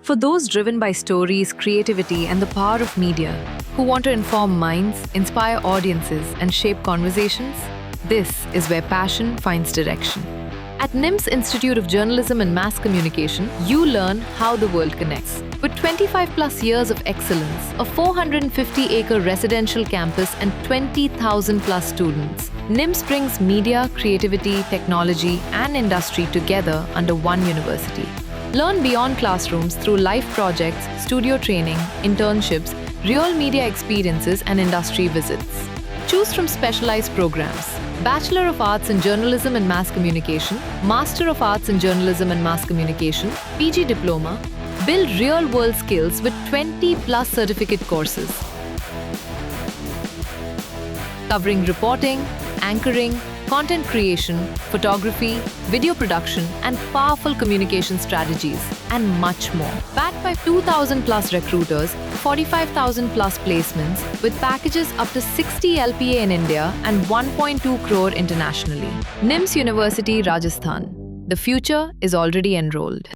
For those driven by stories, creativity, and the power of media, who want to inform minds, inspire audiences, and shape conversations, this is where passion finds direction. At NIMS Institute of Journalism and Mass Communication, you learn how the world connects. With 25 plus years of excellence, a 450-acre residential campus, and 20,000 plus students, NIMS brings media, creativity, technology, and industry together under one university. Learn beyond classrooms through live projects, studio training, internships, real media experiences, and industry visits. Choose from specialized programs: Bachelor of Arts in Journalism and Mass Communication, Master of Arts in Journalism and Mass Communication, PG Diploma. Build real-world skills with 20-plus certificate courses covering reporting, anchoring, content creation, photography, video production, and powerful communication strategies, and much more. Backed by 2,000-plus recruiters, 45,000-plus placements, with packages up to 60 LPA in India and 1.2 crore internationally. NIMS University, Rajasthan. The future is already enrolled.